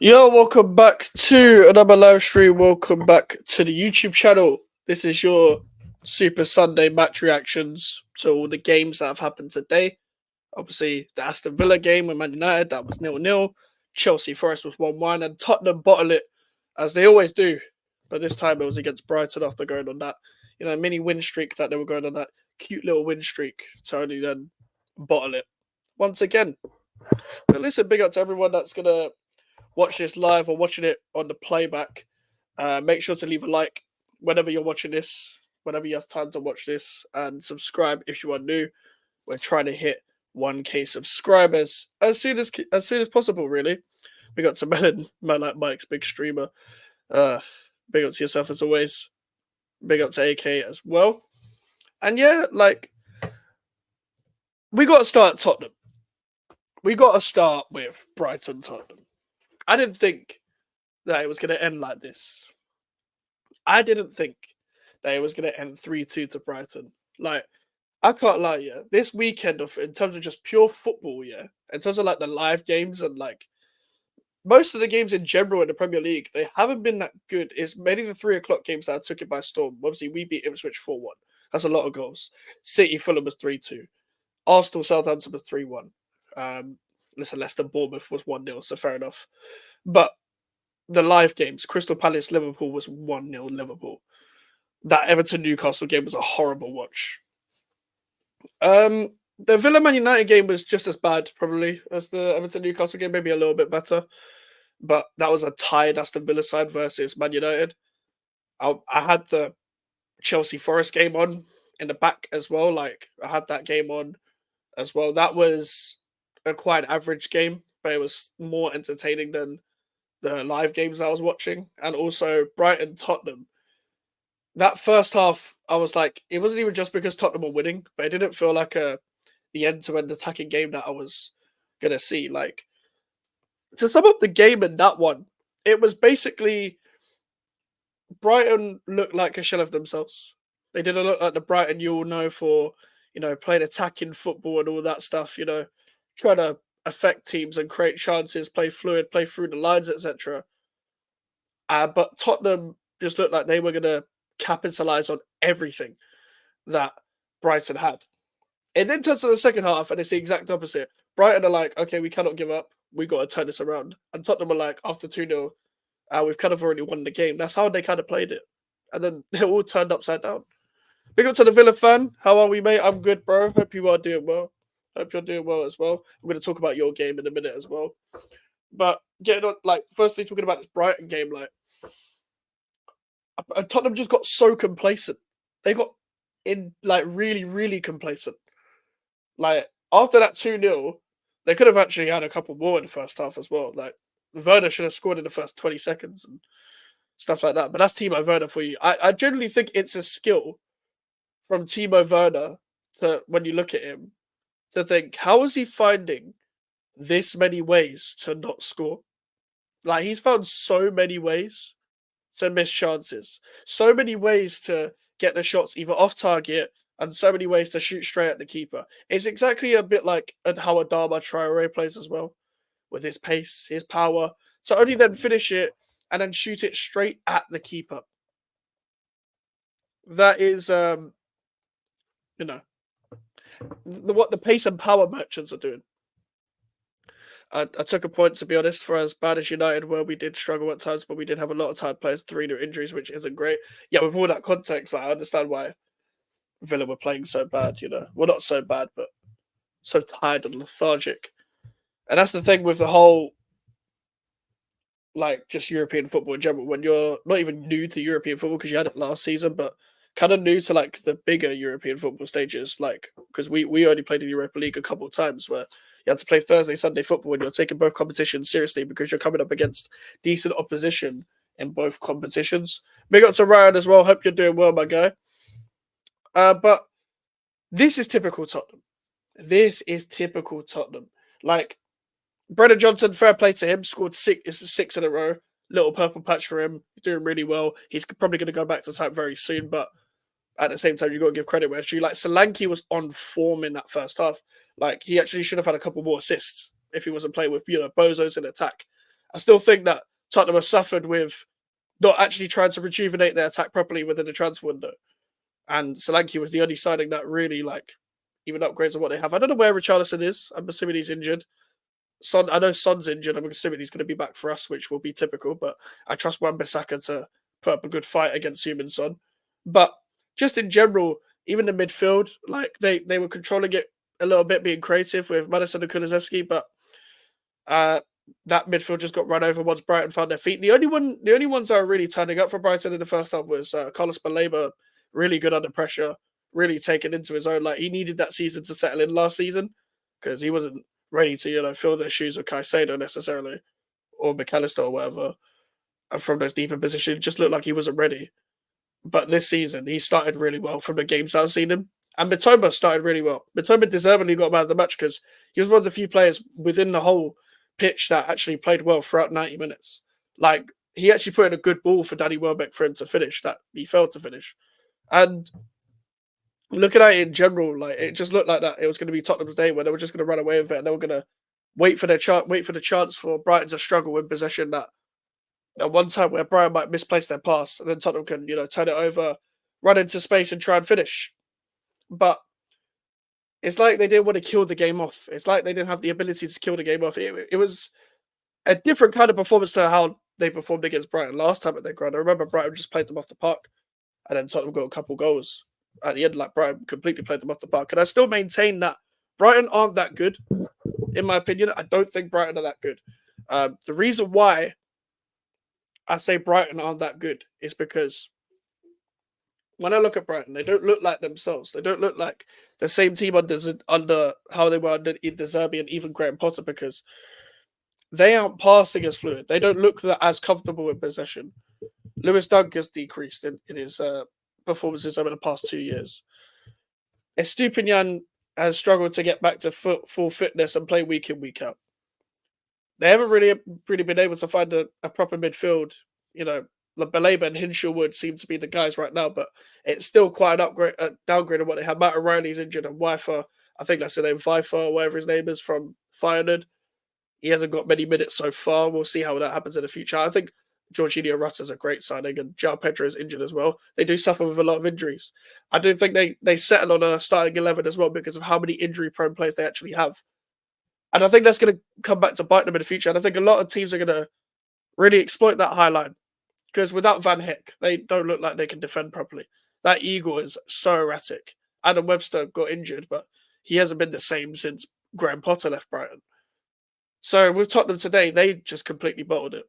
Yo, welcome back to another live stream. Welcome back to the YouTube channel. This is your Super Sunday match reactions to all the games that have happened today. Obviously, the Aston Villa game with Man United, that was 0-0. Chelsea Forest was 1-1, and Tottenham bottled it, as they always do. But this time it was against Brighton after going on that, mini win streak that they were going on, that cute little win streak, to only then bottle it once again. But listen, big up to everyone that's going to watch this live or watching it on the playback. Make sure to leave a like whenever you're watching this, whenever you have time to watch this, and subscribe if you are new. We're trying to hit 1K subscribers as soon as possible. Really, we got to Melon, man like Mike's big streamer. Big up to yourself as always. Big up to AK as well. And yeah, we got to start at Tottenham. We got to start with Brighton Tottenham. I didn't think that it was going to end like this. I didn't think that it was going to end 3-2 to Brighton. I can't lie, yeah. This weekend, in terms of just pure football, yeah, in terms of the live games and most of the games in general in the Premier League, they haven't been that good. It's mainly the 3 o'clock games that took it by storm. Obviously, we beat Ipswich 4-1. That's a lot of goals. City Fulham was 3-2. Arsenal Southampton was 3-1. Listen, Leicester Bournemouth was 1-0, so fair enough. But the live games, Crystal Palace Liverpool was 1-0 Liverpool. That Everton Newcastle game was a horrible watch. The Villa Man United game was just as bad, probably, as the Everton Newcastle game, maybe a little bit better. But that was a tired Aston Villa side versus Man United. I had the Chelsea Forest game on in the back as well. I had that game on as well. That was a quite average game, but it was more entertaining than the live games I was watching. And also Brighton Tottenham. That first half, I was like, it wasn't even just because Tottenham were winning, but it didn't feel like the end-to-end attacking game that I was gonna see. To sum up the game in that one, it was basically Brighton looked like a shell of themselves. They didn't look like the Brighton you all know for, playing attacking football and all that stuff, trying to affect teams and create chances, play fluid, play through the lines, etc. But Tottenham just looked like they were going to capitalize on everything that Brighton had. It then turns to the second half, and it's the exact opposite. Brighton are like, okay, we cannot give up. We got to turn this around. And Tottenham are like, after 2-0, we've kind of already won the game. That's how they kind of played it. And then they all turned upside down. Big up to the Villa fan. How are we, mate? I'm good, bro. Hope you are doing well. Hope you're doing well as well. I'm going to talk about your game in a minute as well. But getting on, firstly, talking about this Brighton game, Tottenham just got so complacent. They got really, really complacent. After that 2-0, they could have actually had a couple more in the first half as well. Werner should have scored in the first 20 seconds and stuff like that. But that's Timo Werner for you. I generally think it's a skill from Timo Werner to, when you look at him, to think, how is he finding this many ways to not score? He's found so many ways to miss chances, so many ways to get the shots either off target, and so many ways to shoot straight at the keeper. It's exactly a bit like how Adama Traore plays as well, with his pace, his power, to only then finish it and then shoot it straight at the keeper. That is, what the pace and power merchants are doing. I took a point, to be honest, for as bad as United were. We did struggle at times, but we did have a lot of time players, 3 new injuries, which isn't great. Yeah, with all that context, I understand why Villa were playing so bad, Well, not so bad, but so tired and lethargic. And that's the thing with the whole, just European football in general, when you're not even new to European football because you had it last season, but kind of new to the bigger European football stages, because we only played in Europa League a couple of times where you had to play Thursday, Sunday football and you're taking both competitions seriously because you're coming up against decent opposition in both competitions. Big up to Ryan as well. Hope you're doing well, my guy. But this is typical Tottenham. This is typical Tottenham. Brennan Johnson, fair play to him, scored 6 in a row. Little purple patch for him, doing really well. He's probably going to go back to type very soon, but at the same time, you've got to give credit where it's due. Solanke was on form in that first half. He actually should have had a couple more assists if he wasn't playing with, bozos in attack. I still think that Tottenham have suffered with not actually trying to rejuvenate their attack properly within the transfer window. And Solanke was the only signing that really even upgrades on what they have. I don't know where Richarlison is. I'm assuming he's injured. I know Son's injured. I'm assuming he's going to be back for us, which will be typical. But I trust Wan-Bissaka to put up a good fight against Human Son. But just in general, even the midfield, they were controlling it a little bit, being creative with Madison and Kulusevski, but that midfield just got run over once Brighton found their feet. The only ones that are really turning up for Brighton in the first half was Carlos Baleba, really good under pressure, really taken into his own. He needed that season to settle in last season because he wasn't ready to fill their shoes with Caicedo necessarily or McAllister or whatever. And from those deeper positions, it just looked like he wasn't ready. But this season, he started really well from the games I've seen him. And Mitoma started really well. Mitoma deservedly got man of the match because he was one of the few players within the whole pitch that actually played well throughout 90 minutes. He actually put in a good ball for Danny Welbeck for him to finish that he failed to finish. And looking at it in general, it just looked like that it was going to be Tottenham's day where they were just going to run away with it and they were going to wait for the chance for Brighton to struggle with possession. That at one time where Brighton might misplace their pass and then Tottenham can turn it over, run into space and try and finish. But it's like they didn't want to kill the game off. It's like they didn't have the ability to kill the game off. It was a different kind of performance to how they performed against Brighton last time at their ground. I remember Brighton just played them off the park and then Tottenham got a couple goals at the end. Brighton completely played them off the park. And I still maintain that Brighton aren't that good, in my opinion. I don't think Brighton are that good. The reason why I say Brighton aren't that good is because when I look at Brighton, they don't look like themselves. They don't look like the same team under how they were under De Zerbi and even Graham Potter because they aren't passing as fluid. They don't look as comfortable in possession. Lewis Dunk has decreased in his performances over the past 2 years. Estupiñán has struggled to get back to full fitness and play week in, week out. They haven't really been able to find a proper midfield. Baleba and Hinshaw would seem to be the guys right now, but it's still quite an downgrade of what they have. Matt O'Reilly's injured and Wifer, I think that's the name, Vifer, or whatever his name is, from Feyenoord. He hasn't got many minutes so far. We'll see how that happens in the future. I think Jorginho Rutta's a great signing, and João Pedro is injured as well. They do suffer with a lot of injuries. I do think they settle on a starting 11 as well because of how many injury-prone players they actually have. And I think that's going to come back to bite them in the future. And I think a lot of teams are going to really exploit that high line. Because without Van Heck, they don't look like they can defend properly. That Eagle is so erratic. Adam Webster got injured, but he hasn't been the same since Graham Potter left Brighton. So with Tottenham today, they just completely bottled it.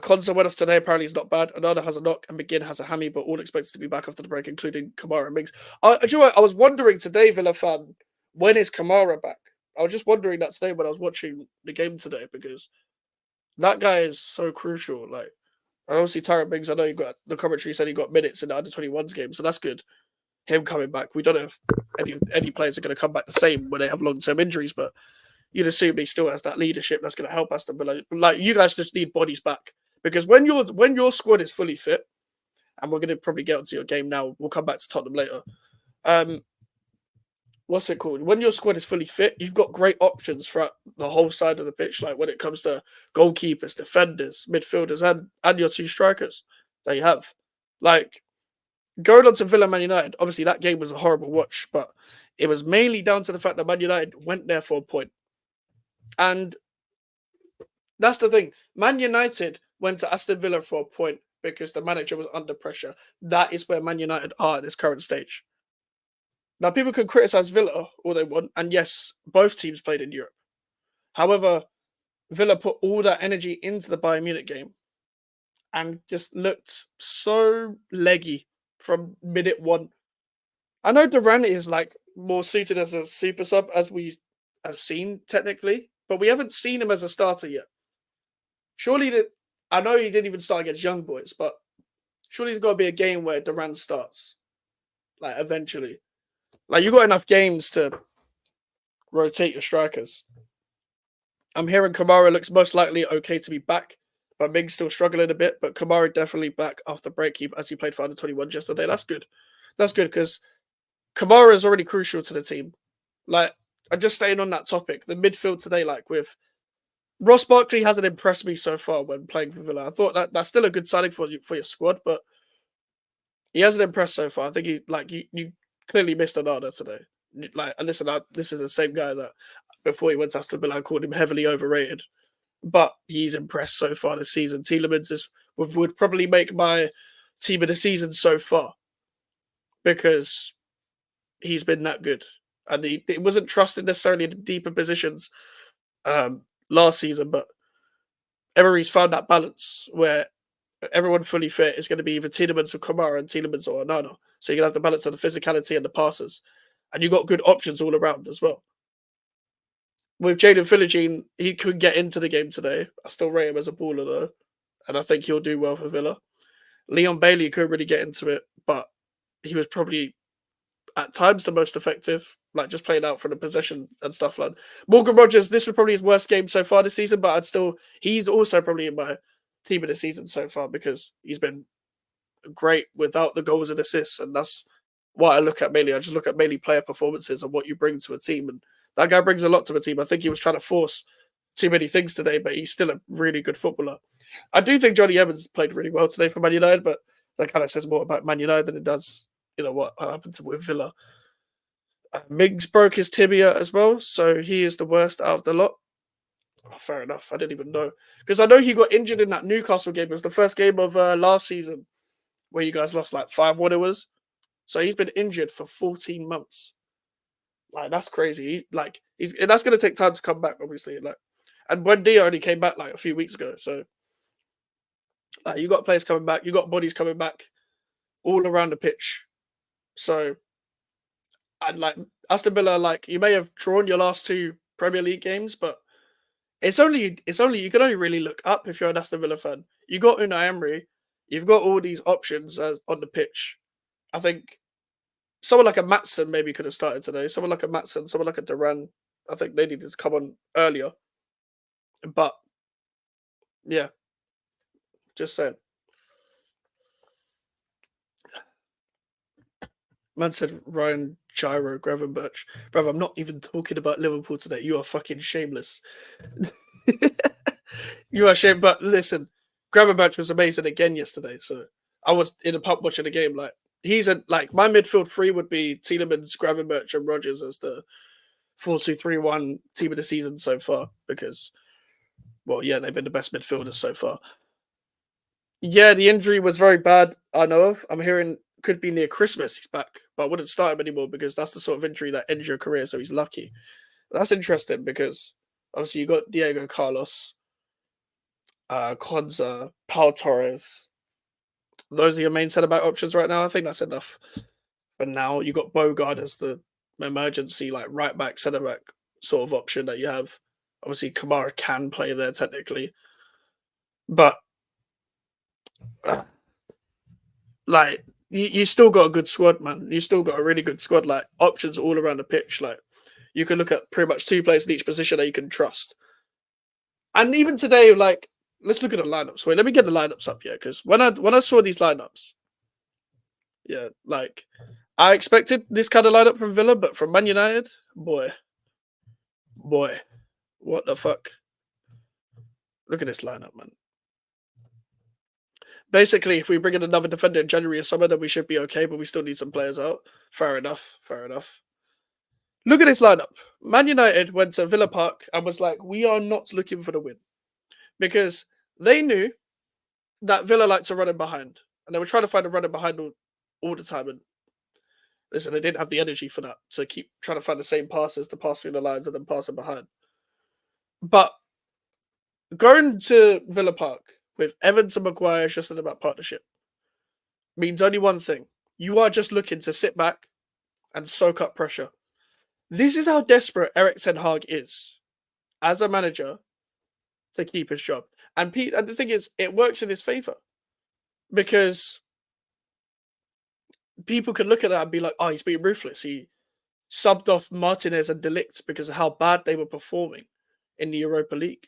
Konza went off today. Apparently he's not bad. Another has a knock, and McGinn has a hammy, but all expected to be back after the break, including Kamara and Mings. Do you know what? I was wondering today, Villa fan, when is Kamara back? I was just wondering that today when I was watching the game today because that guy is so crucial. And obviously Tyrant Mings, I know the commentary said he got minutes in the under-21s game, so that's good. Him coming back. We don't know if any players are going to come back the same when they have long-term injuries, but you'd assume he still has that leadership that's going to help us. But you guys just need bodies back because when your squad is fully fit, and we're going to probably get onto your game now. We'll come back to Tottenham later. What's it called? When your squad is fully fit, you've got great options throughout the whole side of the pitch. When it comes to goalkeepers, defenders, midfielders, and your two strikers that you have. Going on to Villa Man United, obviously that game was a horrible watch, but it was mainly down to the fact that Man United went there for a point. And that's the thing. Man United went to Aston Villa for a point because the manager was under pressure. That is where Man United are at this current stage. Now, people can criticize Villa all they want, and yes, both teams played in Europe. However, Villa put all that energy into the Bayern Munich game and just looked so leggy from minute one. I know Duran is more suited as a super sub, as we have seen technically, but we haven't seen him as a starter yet. Surely I know he didn't even start against Young Boys, but surely there's got to be a game where Duran starts, eventually. You got enough games to rotate your strikers. I'm hearing Kamara looks most likely okay to be back, but Ming's still struggling a bit. But Kamara definitely back after break as he played for under-21 yesterday. That's good. That's good because Kamara is already crucial to the team. I'm just staying on that topic. The midfield today, with Ross Barkley hasn't impressed me so far when playing for Villa. I thought that's still a good signing for your squad, but he hasn't impressed so far. I think you clearly missed Onana today. Like, and listen, this is the same guy that before he went to Aston Villa, I called him heavily overrated, but he's impressed so far this season. Tielemans would probably make my team of the season so far because he's been that good, and he wasn't trusted necessarily in the deeper positions last season, but Emery's found that balance where everyone fully fit is going to be either Tielemans or Kamara and Tielemans or Onana. So you're going to have the balance of the physicality and the passes. And you've got good options all around as well. With Jaden Philogene, he could get into the game today. I still rate him as a baller, though. And I think he'll do well for Villa. Leon Bailey could really get into it, but he was probably, at times, the most effective. Like, just playing out for the possession and stuff like that. Morgan Rogers, this was probably his worst game so far this season, but he's also probably in my team of the season so far because he's been great without the goals and assists, and that's what I look at mainly. I just look at mainly player performances and what you bring to a team, and that guy brings a lot to a team. I think he was trying to force too many things today, but he's still a really good footballer. I do think Johnny Evans played really well today for Man United, but that kind of says more about Man United than it does, what happened with Villa. Mings broke his tibia as well, so he is the worst out of the lot. Oh, fair enough. I didn't even know because I know he got injured in that Newcastle game. It was the first game of last season where you guys lost like 5-1 it was. So he's been injured for 14 months. Like, that's crazy. And that's gonna take time to come back, obviously. And Buendia only came back like a few weeks ago. So you got players coming back, you got bodies coming back all around the pitch. So and Aston Villa, you may have drawn your last 2 Premier League games, but it's only you can only really look up if you're an Aston Villa fan. You got Unai Emery, you've got all these options on the pitch. I think someone like a Matson maybe could have started today. Someone like a Matson, someone like a Duran. I think they needed to come on earlier. But yeah, just saying. Man said Ryan Gyro, Gravenberch. Bruv, I'm not even talking about Liverpool today. You are fucking shameless. You are shameless. But listen, Gravenberch was amazing again yesterday. So I was in a pub watching the game. My midfield 3 would be Tielemans, Gravenberch, and Rogers as the 4-2-3-1 team of the season so far because, well, yeah, they've been the best midfielders so far. Yeah, the injury was very bad, I know of. I'm hearing could be near Christmas he's back, but I wouldn't start him anymore because that's the sort of injury that ends your career, so he's lucky. That's interesting because obviously you got Diego Carlos, Konza, Pau Torres. Those are your main centre-back options right now. I think that's enough for now. You got Bogard as the emergency right-back, centre-back sort of option that you have. Obviously, Kamara can play there technically, but you still got a good squad, man. You still got a really good squad. Options all around the pitch. You can look at pretty much 2 players in each position that you can trust. And even today, let's look at the lineups. Wait, let me get the lineups up here because when I saw these lineups, yeah, I expected this kind of lineup from Villa, but from Man United, boy, what the fuck? Look at this lineup, man. Basically, if we bring in another defender in January or summer, then we should be okay, but we still need some players out. Fair enough. Look at this lineup. Man United went to Villa Park and was like, we are not looking for the win. Because they knew that Villa liked to run in behind. And they were trying to find a running behind all the time. And listen, they didn't have the energy for that. To keep trying to find the same passes to pass through the lines and then pass it behind. But going to Villa Park with Evans and Maguire just in about partnership means only one thing. You are just looking to sit back and soak up pressure. This is how desperate Erik ten Hag is as a manager to keep his job. And the thing is, it works in his favour because people can look at that and be like, oh, he's being ruthless. He subbed off Martinez and De Ligt because of how bad they were performing in the Europa League.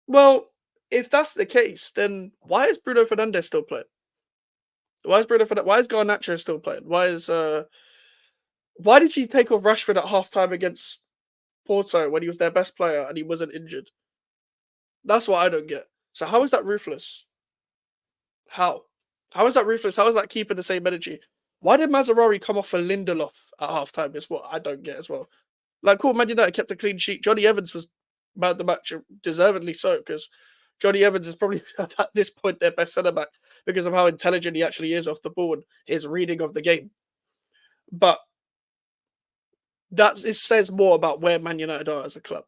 Well, if that's the case, then why is Bruno Fernandes still playing? Why is Garnacho still playing? Why did you take off Rashford at halftime against Porto when he was their best player and he wasn't injured? That's what I don't get. So how is that ruthless? How? How is that ruthless? How is that keeping the same energy? Why did Mazzarari come off for Lindelof at halftime? Is what I don't get as well. Like, cool, Man United kept a clean sheet. Johnny Evans was man of the match, deservedly so, because Johnny Evans is probably at this point their best centre back because of how intelligent he actually is off the ball and his reading of the game. But it says more about where Man United are as a club.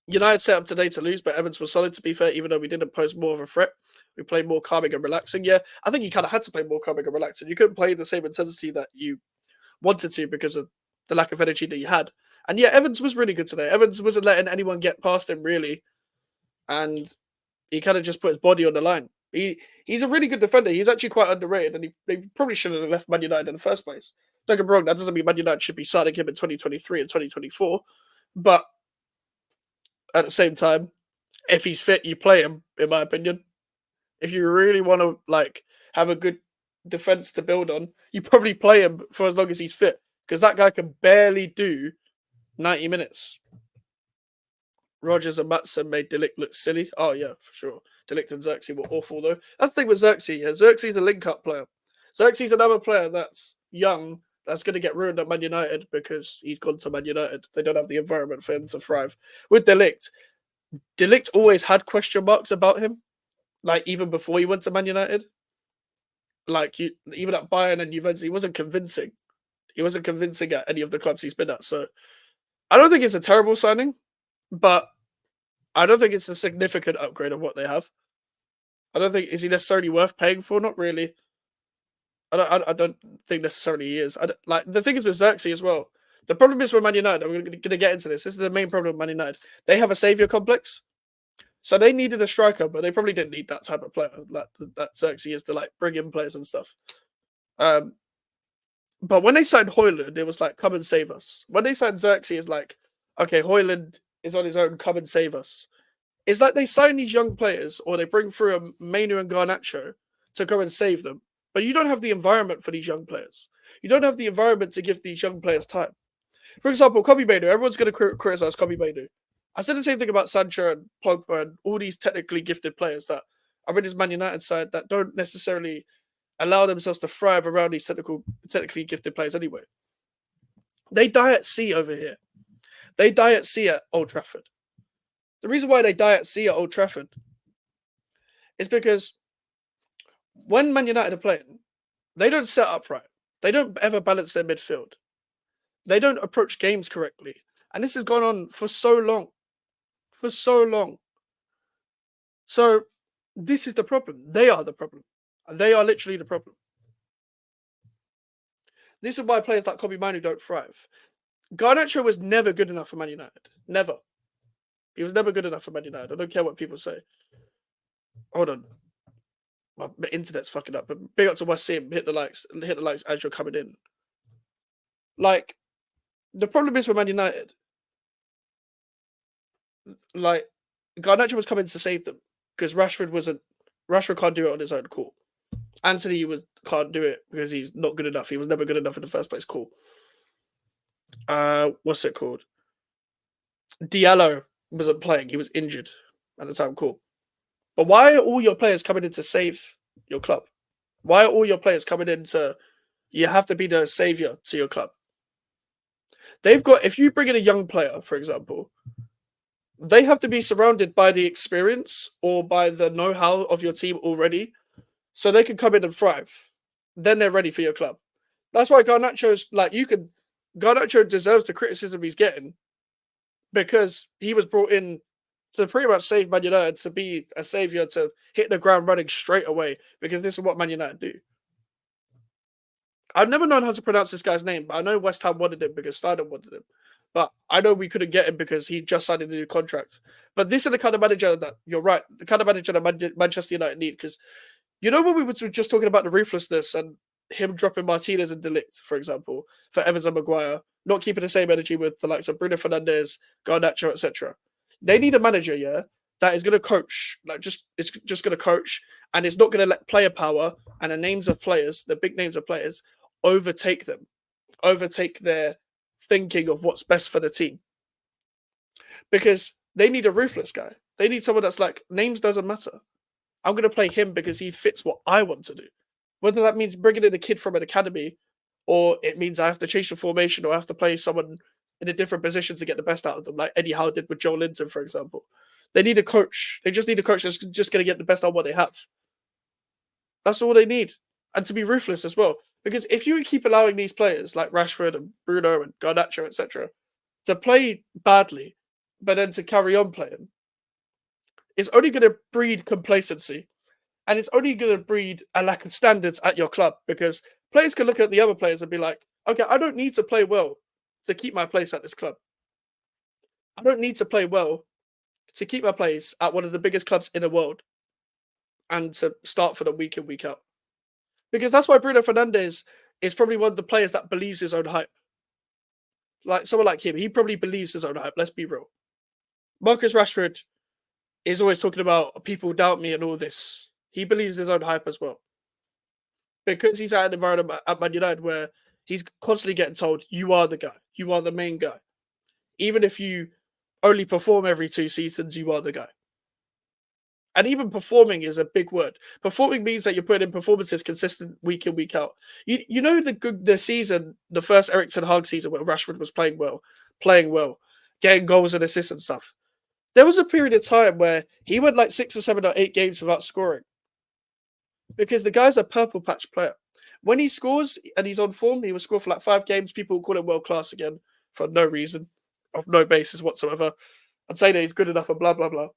United set up today to lose, but Evans was solid, to be fair, even though we didn't pose more of a threat. We played more calming and relaxing. Yeah, I think you kind of had to play more calming and relaxing. You couldn't play the same intensity that you wanted to because of the lack of energy that you had. And yeah, Evans was really good today. Evans wasn't letting anyone get past him, really. And he kind of just put his body on the line. He's a really good defender. He's actually quite underrated, and they probably shouldn't have left Man United in the first place. Don't get me wrong, that doesn't mean Man United should be signing him in 2023 and 2024. But at the same time, if he's fit, you play him, in my opinion. If you really want to like have a good defense to build on, you probably play him for as long as he's fit, because that guy can barely do 90 minutes. Rogers and Matson made De Ligt look silly. Oh yeah, for sure. De Ligt and Xerxes were awful though. That's the thing with Xerxes. Yeah, Xerxes is a link-up player. Xerxes is another player that's young, that's going to get ruined at Man United because he's gone to Man United. They don't have the environment for him to thrive. With De Ligt always had question marks about him, like even before he went to Man United. Like even at Bayern and Juventus, he wasn't convincing. He wasn't convincing at any of the clubs he's been at. So I don't think it's a terrible signing, but I don't think it's a significant upgrade of what they have. I don't think is he necessarily worth paying for. Not really. I don't think necessarily he is. Like the thing is with Xerxes as well. The problem is with Man United. We're going to get into this. This is the main problem with Man United. They have a savior complex, so they needed a striker, but they probably didn't need that type of player like that Xerxes is to like bring in players and stuff. But when they signed Højlund, it was like, come and save us. When they signed Xerxes, it's like, okay, Højlund is on his own, come and save us. It's like they sign these young players or they bring through a Manu and Garnacho to go and save them. But you don't have the environment for these young players. You don't have the environment to give these young players time. For example, Kobe Mainu. Everyone's going to criticize Kobe Mainu. I said the same thing about Sancho and Pogba and all these technically gifted players that are in his Man United side that don't necessarily allow themselves to thrive around these technically gifted players anyway. They die at sea over here. They die at sea at Old Trafford. The reason why they die at sea at Old Trafford is because when Man United are playing, they don't set up right. They don't ever balance their midfield. They don't approach games correctly. And this has gone on for so long. For so long. So this is the problem. They are the problem. And they are literally the problem. This is why players like Kobe Manu don't thrive. Garnacho was never good enough for Man United. Never. He was never good enough for Man United. I don't care what people say. Hold on. My internet's fucking up. But big up to Wasim. Hit the likes as you're coming in. Like, the problem is with Man United. Like, Garnacho was coming to save them because Rashford can't do it on his own. Cool. Anthony can't do it because he's not good enough. He was never good enough in the first place. Cool. What's it called? Diallo wasn't playing. He was injured at the time. Cool. But why are all your players coming in to save your club? Why are all your players coming in to... You have to be the savior to your club. If you bring in a young player, for example, they have to be surrounded by the experience or by the know-how of your team already so they can come in and thrive. Then they're ready for your club. That's why Garnacho's Garnacho deserves the criticism he's getting because he was brought in to pretty much save Man United, to be a savior, to hit the ground running straight away, because this is what Man United do. I've never known how to pronounce this guy's name, but I know West Ham wanted him because Steiner wanted him. But I know we couldn't get him because he just signed a new contract. But this is the kind of manager that, you're right, the kind of manager that Manchester United need. Because you know when we were just talking about the ruthlessness and him dropping Martinez and De Ligt, for example, for Evans and Maguire, not keeping the same energy with the likes of Bruno Fernandes, Garnacho, etc. They need a manager, yeah, that is going to coach. It's just going to coach, and it's not going to let player power and the names of players, the big names of players, overtake them, overtake their thinking of what's best for the team. because they need a ruthless guy. They need someone that's like, names doesn't matter. I'm going to play him because he fits what I want to do. Whether that means bringing in a kid from an academy, or it means I have to change the formation, or I have to play someone in a different position to get the best out of them, like Eddie Howe did with Joe Linton, for example. They need a coach. They just need a coach that's just going to get the best out of what they have. That's all they need. And to be ruthless as well. Because if you keep allowing these players like Rashford and Bruno and Garnacho, etc., to play badly, but then to carry on playing, it's only going to breed complacency. And it's only going to breed a lack of standards at your club, because players can look at the other players and be like, okay, I don't need to play well to keep my place at this club. I don't need to play well to keep my place at one of the biggest clubs in the world and to start for them week in, week out. Because that's why Bruno Fernandes is probably one of the players that believes his own hype. Like someone like him, he probably believes his own hype. Let's be real. Marcus Rashford is always talking about people doubt me and all this. He believes his own hype as well. Because he's at an environment at Man United where he's constantly getting told, you are the guy. You are the main guy. Even if you only perform every 2 seasons, you are the guy. And even performing is a big word. Performing means that you're putting in performances consistent week in, week out. You know the season, the first Erik ten Hag season where Rashford was playing well, getting goals and assists and stuff. There was a period of time where he went like 6 or 7 or 8 games without scoring. Because the guy's a purple patch player. When he scores and he's on form, he will score for like 5 games. People will call him world class again for no reason, of no basis whatsoever. I'd say that he's good enough and blah, blah, blah.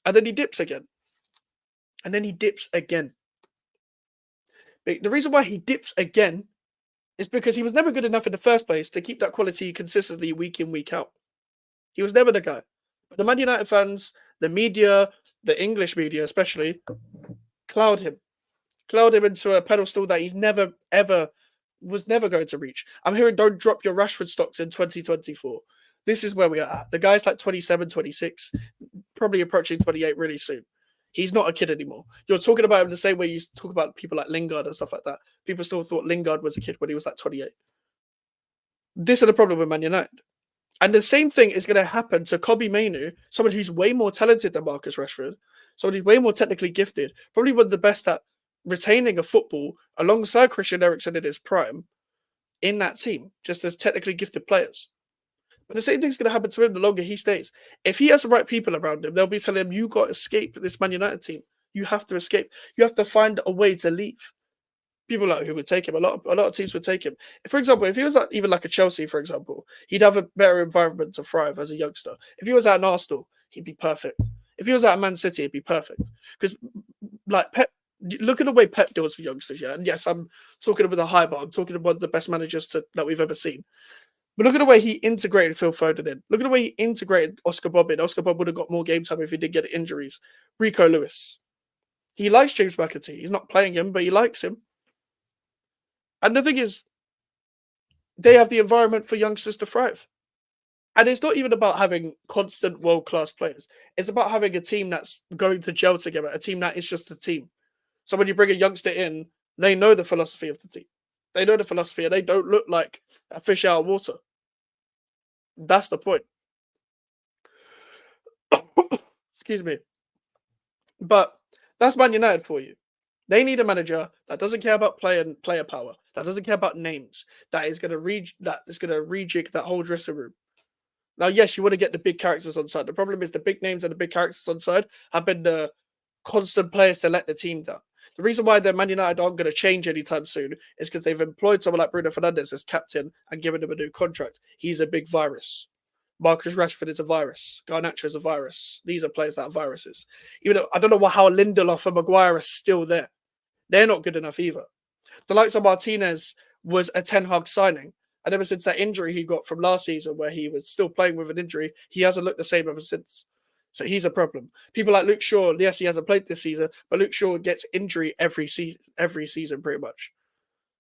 And then he dips again. And then he dips again. The reason why he dips again is because he was never good enough in the first place to keep that quality consistently week in, week out. He was never the guy. But the Man United fans, the media, the English media especially, cloud him into a pedestal that he's never, ever, was never going to reach. I'm hearing don't drop your Rashford stocks in 2024. This is where we are at. The guy's like 27, 26, probably approaching 28 really soon. He's not a kid anymore. You're talking about him the same way you talk about people like Lingard and stuff like that. People still thought Lingard was a kid when he was like 28. This is the problem with Man United. And the same thing is going to happen to Kobbie Mainoo, someone who's way more talented than Marcus Rashford, someone who's way more technically gifted, probably one of the best at retaining a football alongside Christian Eriksen in his prime in that team, just as technically gifted players. But the same thing's going to happen to him the longer he stays. If he has the right people around him, they'll be telling him, you got to escape this Man United team. You have to escape. You have to find a way to leave. People like who would take him. A lot of teams would take him. For example, if he was even like a Chelsea, for example, he'd have a better environment to thrive as a youngster. If he was at an Arsenal, he'd be perfect. If he was at Man City, he'd be perfect. Because like Pep, look at the way Pep deals with youngsters, yeah. And yes, I'm talking about the high bar. I'm talking about the best managers that we've ever seen. But look at the way he integrated Phil Foden in. Look at the way he integrated Oscar Bob in. Oscar Bob would have got more game time if he did get injuries. Rico Lewis. He likes James McAtee. He's not playing him, but he likes him. And the thing is, they have the environment for youngsters to thrive. And it's not even about having constant world-class players. It's about having a team that's going to gel together, a team that is just a team. So when you bring a youngster in, they know the philosophy of the team. They know the philosophy, and they don't look like a fish out of water. That's the point. Excuse me. But that's Man United for you. They need a manager that doesn't care about player power, that doesn't care about names, that is going to rejig that whole dressing room. Now, yes, you want to get the big characters on side. The problem is the big names and the big characters on side have been the constant players to let the team down. The reason why the Man United aren't going to change anytime soon is because they've employed someone like Bruno Fernandes as captain and given him a new contract. He's a big virus. Marcus Rashford is a virus. Garnacho is a virus. These are players that are viruses. Even though I don't know how Lindelof and Maguire are still there. They're not good enough either. The likes of Martinez was a Ten Hag signing. And ever since that injury he got from last season where he was still playing with an injury, he hasn't looked the same ever since. So he's a problem. People like Luke Shaw, yes, he hasn't played this season, but Luke Shaw gets injury every season pretty much.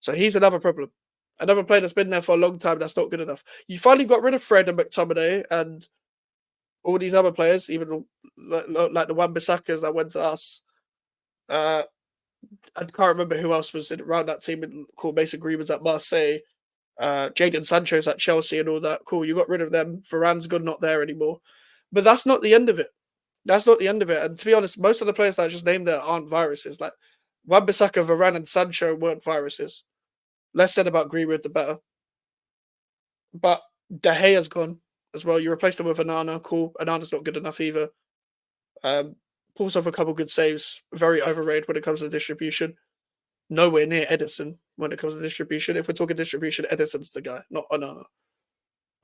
So he's another problem. Another player that's been there for a long time that's not good enough. You finally got rid of Fred and McTominay and all these other players, even like the Wan-Bissakas that went to us. I can't remember who else was around that team called Mason Greenwood's at Marseille. Jadon Sancho's at Chelsea and all that. Cool, you got rid of them. Varane's good, not there anymore. But that's not the end of it. That's not the end of it. And to be honest, most of the players that I just named there aren't viruses. Like Wan-Bissaka, Varane, and Sancho weren't viruses. Less said about Greenwood, the better. But De Gea's gone as well. You replaced him with Anana. Cool. Anana's not good enough either. Pulls off a couple good saves. Very overrated when it comes to distribution. Nowhere near Edison when it comes to distribution. If we're talking distribution, Edison's the guy, not Anana.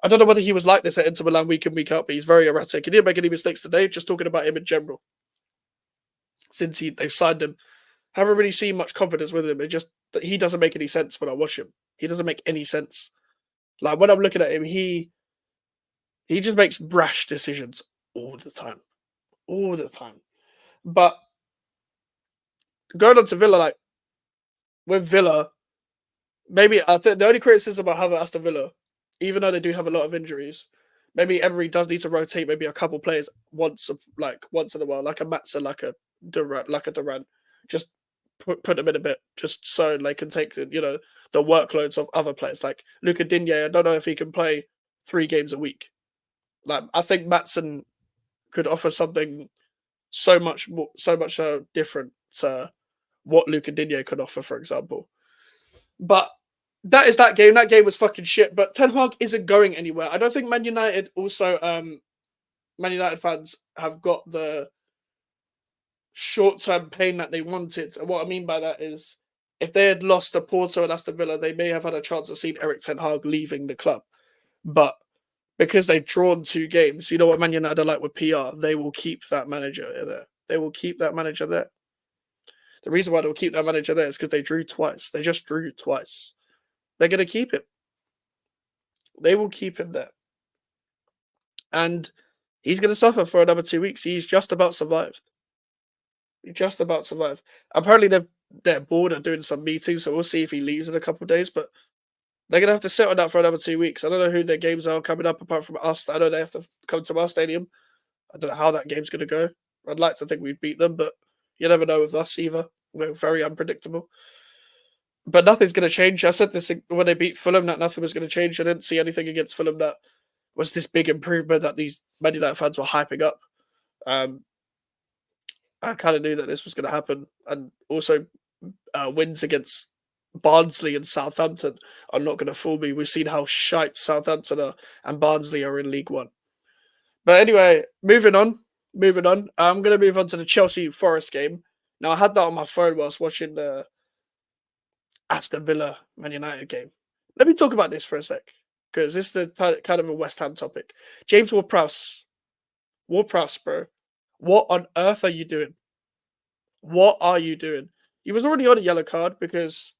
I don't know whether he was like this at Inter Milan week in, week out, but he's very erratic. He didn't make any mistakes today, just talking about him in general. Since they've signed him, haven't really seen much confidence with him. It just he doesn't make any sense when I watch him. He doesn't make any sense. Like when I'm looking at him, he just makes brash decisions all the time. All the time. But going on to Villa, like with Villa, maybe I think the only criticism I have at Aston Villa, even though they do have a lot of injuries, maybe Emery does need to rotate maybe a couple players once in a while, like a Matson, like a Durant, just put them in a bit, just so they can take the workloads of other players. Like Luca Digne, I don't know if he can play 3 games a week. Like I think Matson could offer something so much different to what Luca Digne could offer, for example. But that is that game. That game was fucking shit. But Ten Hag isn't going anywhere. I don't think Man United also. Man United fans have got the short-term pain that they wanted. And what I mean by that is, if they had lost to Porto and Aston Villa, they may have had a chance of seeing Erik Ten Hag leaving the club. But because they've drawn 2 games, you know what Man United are like with PR? They will keep that manager there. They will keep that manager there. The reason why they'll keep that manager there is because they drew twice. They just drew twice. They're going to keep him. They will keep him there. And he's going to suffer for another 2 weeks. He's just about survived. He just about survived. Apparently, they're bored of doing some meetings, so we'll see if he leaves in a couple of days. But they're going to have to sit on that for another 2 weeks. I don't know who their games are coming up apart from us. I know they have to come to our stadium. I don't know how that game's going to go. I'd like to think we'd beat them, but you never know with us either. We're very unpredictable. But nothing's going to change. I said this when they beat Fulham, that nothing was going to change. I didn't see anything against Fulham that was this big improvement that these Man United fans were hyping up. I kind of knew that this was going to happen. And also wins against Barnsley and Southampton are not going to fool me. We've seen how shite Southampton are and Barnsley are in League One. But anyway, moving on. I'm going to move on to the Chelsea Forest game. Now, I had that on my phone whilst watching the Aston Villa Man United game. Let me talk about this for a sec, because this is kind of a West Ham topic. James Ward-Prowse, bro. What on earth are you doing? What are you doing? He was already on a yellow card because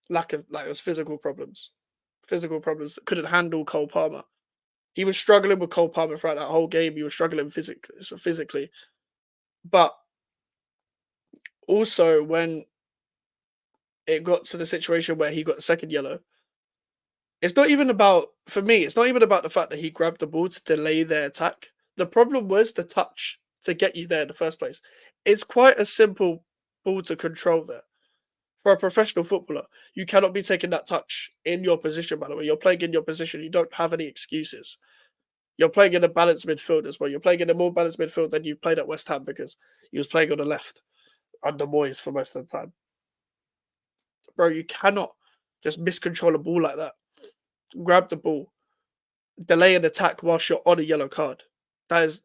it was physical problems. Physical problems. Couldn't handle Cole Palmer. He was struggling with Cole Palmer throughout that whole game. He was struggling physically. But also when it got to the situation where he got the second yellow, it's not even about the fact that he grabbed the ball to delay their attack. The problem was the touch to get you there in the first place. It's quite a simple ball to control there. For a professional footballer, you cannot be taking that touch in your position, by the way. You're playing in your position. You don't have any excuses. You're playing in a balanced midfield as well. You're playing in a more balanced midfield than you played at West Ham because he was playing on the left under Moyes for most of the time. Bro, you cannot just miscontrol a ball like that. Grab the ball, delay an attack whilst you're on a yellow card. That is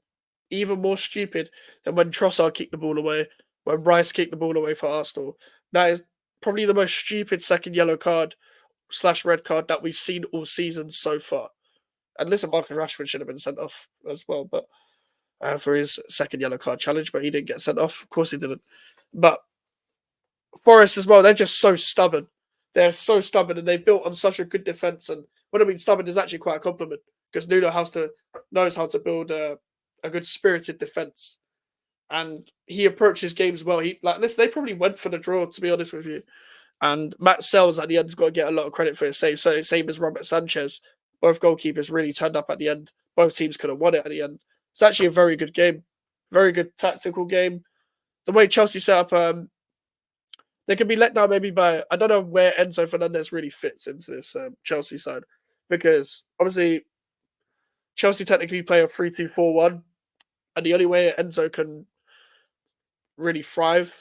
even more stupid than when Trossard kicked the ball away, when Rice kicked the ball away for Arsenal. That is probably the most stupid second yellow card / red card that we've seen all season so far. And listen, Marcus Rashford should have been sent off as well, but for his second yellow card challenge, but he didn't get sent off. Of course he didn't. But Forest as well, they're just so stubborn. They're so stubborn, and they built on such a good defense. And what I mean stubborn is actually quite a compliment, because Nuno knows how to build a good spirited defense. And he approaches games well. They probably went for the draw, to be honest with you. And Matt Sells at the end has got to get a lot of credit for his save. So same as Robert Sanchez. Both goalkeepers really turned up at the end. Both teams could have won it at the end. It's actually a very good game. Very good tactical game. The way Chelsea set up, they can be let down maybe by, I don't know where Enzo Fernandez really fits into this Chelsea side. Because obviously Chelsea technically play a 3-2-4-1, and the only way Enzo can really thrive,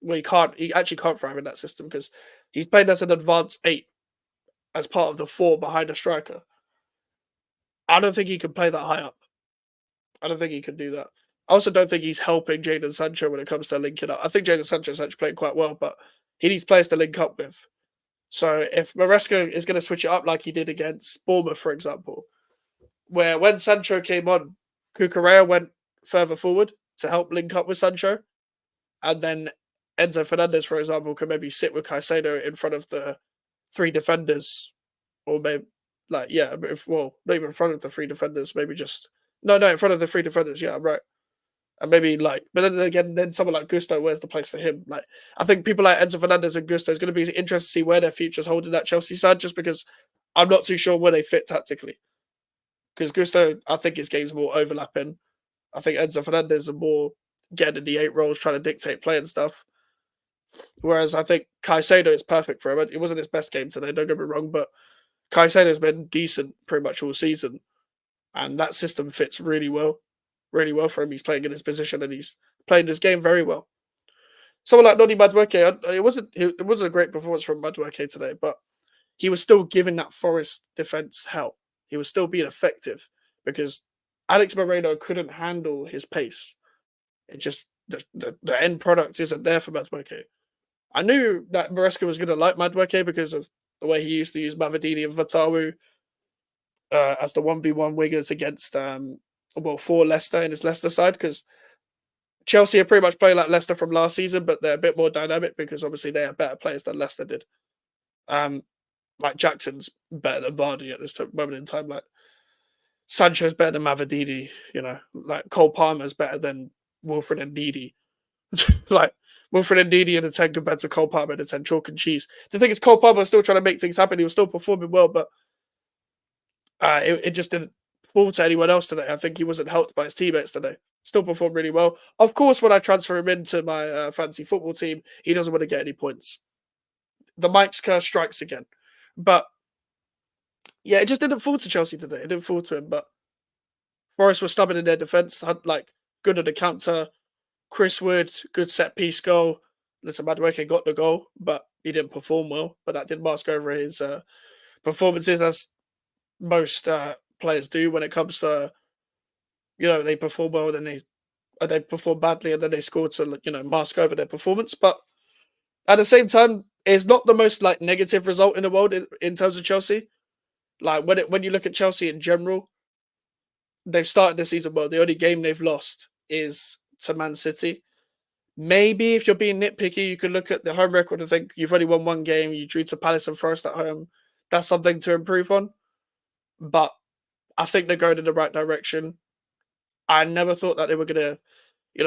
well, he actually can't thrive in that system because he's playing as an advanced 8 as part of the 4 behind a striker. I don't think he can play that high up. I don't think he can do that. I also don't think he's helping Jadon Sancho when it comes to linking up. I think Jadon Sancho's actually playing quite well, but he needs players to link up with. So if Maresca is going to switch it up like he did against Bournemouth, for example, where when Sancho came on, Cucurella went further forward to help link up with Sancho, and then Enzo Fernandez, for example, can maybe sit with Caicedo in front of the 3 defenders, or maybe maybe in front of the 3 defenders, maybe just no, in front of the 3 defenders. Yeah, I'm right. And maybe but then again, then someone like Gusto, where's the place for him? Like, I think people like Enzo Fernandez and Gusto is going to be interesting to see where their future's holding that Chelsea side, just because I'm not too sure where they fit tactically. Because Gusto, I think his game's more overlapping. I think Enzo Fernandez is more getting in the 8 roles, trying to dictate play and stuff. Whereas I think Caicedo is perfect for him. It wasn't his best game today, don't get me wrong, but Caicedo's been decent pretty much all season. And that system fits really well for him. He's playing in his position and he's playing this game very well. Someone like Noni Madueke, it wasn't a great performance from Madueke today, but he was still giving that Forest defense hell. He was still being effective because Alex Moreno couldn't handle his pace. It just the end product isn't there for Madueke. I knew that Maresca was going to like Madueke because of the way he used to use Mavadini and Vatawu as the 1v1 wingers against for Leicester in his Leicester side, because Chelsea are pretty much playing like Leicester from last season, but they're a bit more dynamic because obviously they have better players than Leicester did. Like Jackson's better than Vardy at this moment in time. Like Sancho's better than Mavadini. Like Cole Palmer's better than Wilfred and Ndidi. Like Wilfred and Ndidi in the 10 compared to Cole Palmer in the 10, chalk and cheese. The thing is, Cole Palmer was still trying to make things happen. He was still performing well, but it just didn't fall to anyone else today. I think he wasn't helped by his teammates today. Still performed really well. Of course, when I transfer him into my fantasy football team, he doesn't want to get any points. The Mike's curse strikes again. But yeah, it just didn't fall to Chelsea today. It didn't fall to him. But Forest was stubborn in their defence. Good at the counter. Chris Wood, good set piece goal. Listen, Madueke got the goal, but he didn't perform well. But that did mask over his performances, as most players do when it comes to, they perform well, then they perform badly, and then they score to mask over their performance. But at the same time, it's not the most negative result in the world in terms of Chelsea. Like when you look at Chelsea in general, they've started the season well. The only game they've lost is to Man City. Maybe if you're being nitpicky, you could look at the home record and think you've only won 1 game. You drew to Palace and Forest at home. That's something to improve on. But I think they're going in the right direction. I never thought that they were gonna,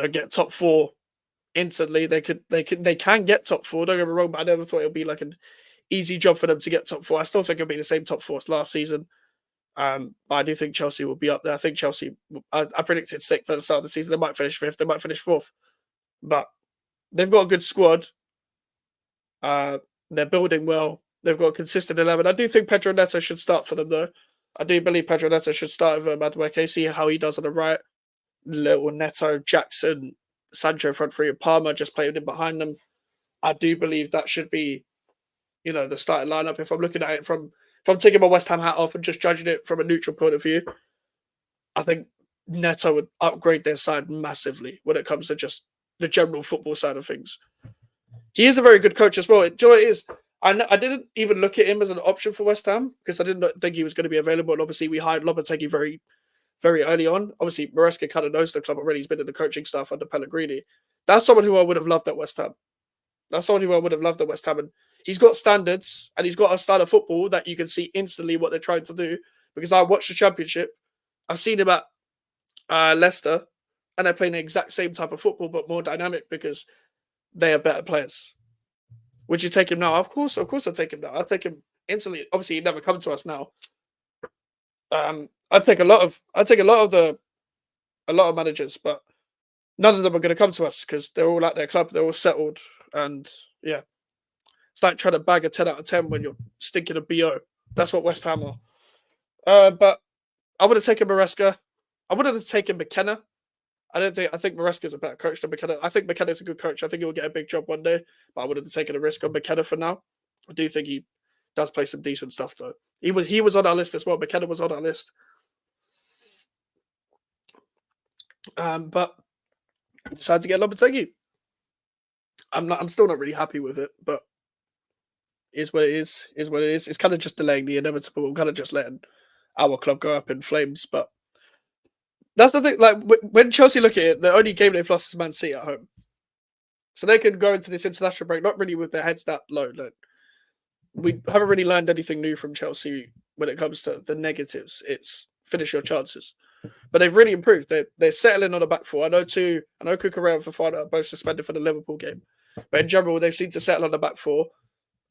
get top 4 instantly. They can get top 4. Don't get me wrong, but I never thought it would be like an easy job for them to get top 4. I still think it'll be the same top 4 as last season. But I do think Chelsea will be up there. I think Chelsea. I predicted 6th at the start of the season. They might finish 5th. They might finish 4th. But they've got a good squad. They're building well. They've got a consistent 11. I do think Pedro Neto should start for them, though. I do believe Pedro Neto should start with Madueke, see how he does on the right. Little Neto, Jackson, Sancho front 3, and Palmer just playing in behind them. I do believe that should be, the starting lineup. If I'm looking at it if I'm taking my West Ham hat off and just judging it from a neutral point of view, I think Neto would upgrade their side massively when it comes to just the general football side of things. He is a very good coach as well. Do you know what it is? I didn't even look at him as an option for West Ham because I didn't think he was going to be available. And obviously, we hired Lopetegui very, very early on. Obviously, Maresca kind of knows the club already. He's been in the coaching staff under Pellegrini. That's someone who I would have loved at West Ham. And he's got standards and he's got a style of football that you can see instantly what they're trying to do. Because I watched the Championship. I've seen him at Leicester and they're playing the exact same type of football but more dynamic because they are better players. Would you take him now? Of course I'll take him now. I'll take him instantly. Obviously, he'd never come to us now. I'd take a lot of managers, but none of them are going to come to us because they're all at their club. They're all settled, and yeah, it's like trying to bag a 10 out of 10 when you're stinking a BO. That's what West Ham are. But I would have taken Maresca. I wouldn't have taken McKenna. I think Maresca's a better coach than McKenna. I think McKenna's a good coach. I think he'll get a big job one day, but I would have taken a risk on McKenna for now. I do think he does play some decent stuff though. He was on our list as well. McKenna was on our list. But I decided to get Lopetegui. I'm still not really happy with it, but is what it is. Is what it is. It's kind of just delaying the inevitable. I'm kind of just letting our club go up in flames. But that's the thing. Like when Chelsea look at it, the only game they've lost is Man City at home, so they can go into this international break not really with their heads that low. Like, we haven't really learned anything new from Chelsea when it comes to the negatives. It's finish your chances. But they've really improved. They're settling on a back four. I know Cucurella and Fofana are both suspended for the Liverpool game. But in general, they've seemed to settle on the back four.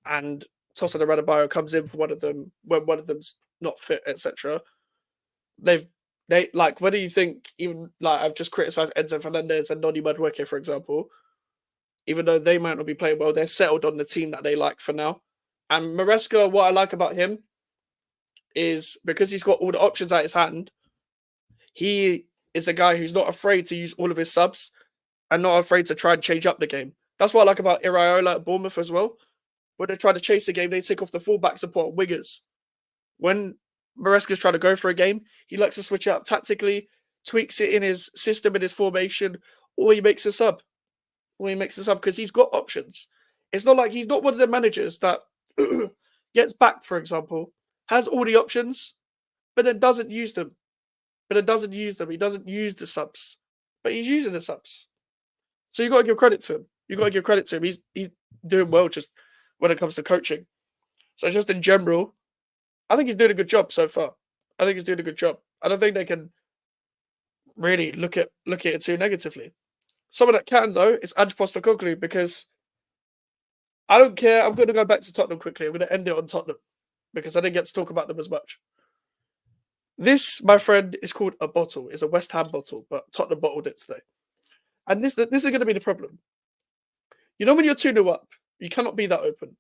And Tosin Adebayo comes in for one of them when one of them's not fit, etc. They like, what do you think? Even like I've just criticised Enzo Fernandez and Noni Madueke, for example. Even though they might not be playing well, they're settled on the team that they like for now. And Maresca, what I like about him is because he's got all the options at his hand, he is a guy who's not afraid to use all of his subs and not afraid to try and change up the game. That's what I like about Iraola at Bournemouth as well. When they try to chase the game, they take off the fullback support wingers. When Maresca's trying to go for a game, he likes to switch it up tactically, tweaks it in his system, in his formation, or he makes a sub. Because he's got options. It's not like he's not one of the managers that gets backed, for example, has all the options, but then doesn't use them. He doesn't use the subs, but he's using the subs. So you got to give credit to him. He's doing well just when it comes to coaching. So just in general, I think he's doing a good job so far. I don't think they can really look at it too negatively. Someone that can though is Ange Postecoglou, because I don't care. I'm going to go back to Tottenham quickly. I'm going to end it on Tottenham because I didn't get to talk about them as much. This, my friend, is called a bottle. It's a West Ham bottle, but Tottenham bottled it today. And this is going to be the problem. You know, when you're 2-0 up, you cannot be that open.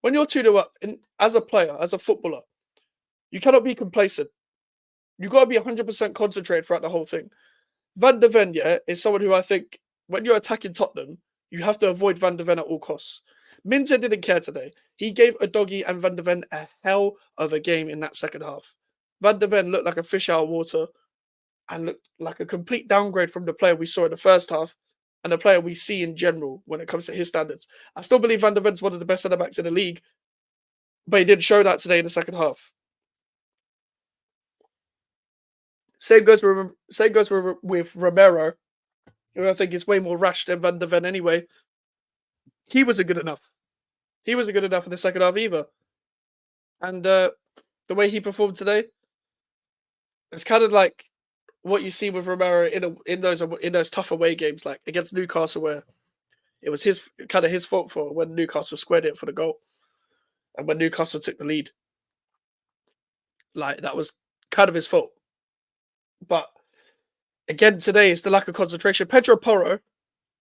When you're 2-0 up, as a player, as a footballer, you cannot be complacent. You've got to be 100% concentrated throughout the whole thing. Van de Ven, is someone who I think, when you're attacking Tottenham, you have to avoid Van de Ven at all costs. Minter didn't care today. He gave Udogie and Van de Ven a hell of a game in that second half. Van de Ven looked like a fish out of water and looked like a complete downgrade from the player we saw in the first half and the player we see in general when it comes to his standards. I still believe Van de Ven's one of the best centre-backs in the league, but he didn't show that today in the second half. Same goes with Romero, who I think is way more rash than Van de Ven anyway. He wasn't good enough. He wasn't good enough in the second half either. And the way he performed today, it's kind of like what you see with Romero in those tough away games, like against Newcastle, where it was his fault for when Newcastle squared it for the goal, and when Newcastle took the lead, like that was kind of his fault. But again, today it's the lack of concentration. Pedro Porro,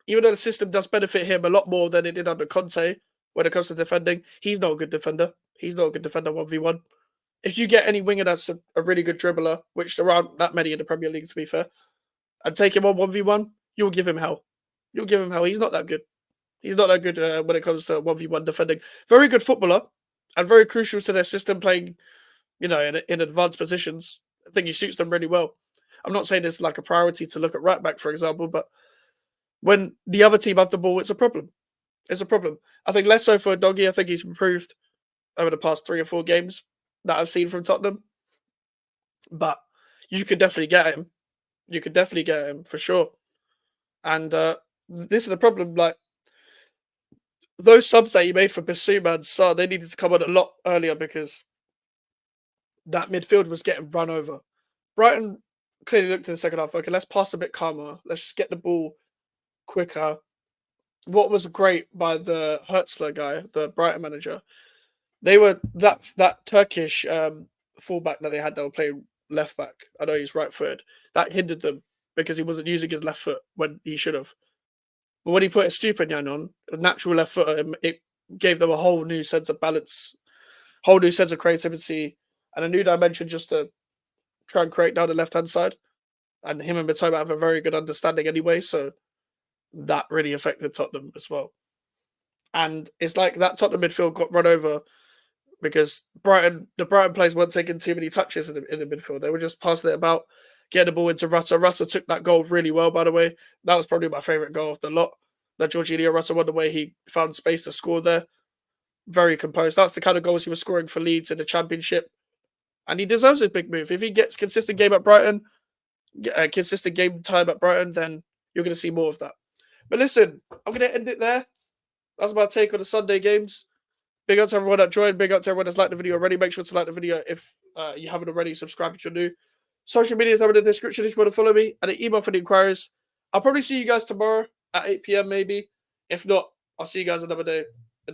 even though the system does benefit him a lot more than it did under Conte when it comes to defending, he's not a good defender. 1v1. If you get any winger that's a really good dribbler, which there aren't that many in the Premier League, to be fair, and take him on 1v1, you'll give him hell. He's not that good. When it comes to 1v1 defending. Very good footballer and very crucial to their system, playing, in advanced positions. I think he suits them really well. I'm not saying it's like a priority to look at right back, for example, but when the other team have the ball, it's a problem. I think less so for Udogie. I think he's improved over the past 3 or 4 games that I've seen from Tottenham. But you could definitely get him. For sure. And this is the problem. Like, those subs that he made for Bissouma and Sarr, they needed to come on a lot earlier because that midfield was getting run over. Brighton clearly looked in the second half. Okay, let's pass a bit calmer. Let's just get the ball quicker. What was great by the Hertzler guy, the Brighton manager, they were that Turkish fullback that they had that were playing left back. I know he's right-footed. That hindered them because he wasn't using his left foot when he should have. But when he put a Stupinian on, a natural left footer, it gave them a whole new sense of balance, whole new sense of creativity, and a new dimension just to try and create down the left hand side. And him and Mitoma have a very good understanding anyway, so that really affected Tottenham as well. And it's like that Tottenham midfield got run over because the Brighton players weren't taking too many touches in the midfield. They were just passing it about, getting the ball into Russell. Russell took that goal really well, by the way. That was probably my favourite goal of the lot. That Jorginho Russell won, the way he found space to score there. Very composed. That's the kind of goals he was scoring for Leeds in the Championship. And he deserves a big move. If he gets consistent game at Brighton, consistent game time at Brighton, then you're going to see more of that. But listen, I'm going to end it there. That's my take on the Sunday games. Big up to everyone that joined. Big up to everyone that's liked the video already. Make sure to like the video if you haven't already. Subscribe if you're new. Social media is in the description if you want to follow me. And an email for the inquiries. I'll probably see you guys tomorrow at 8 p.m. maybe. If not, I'll see you guys another day.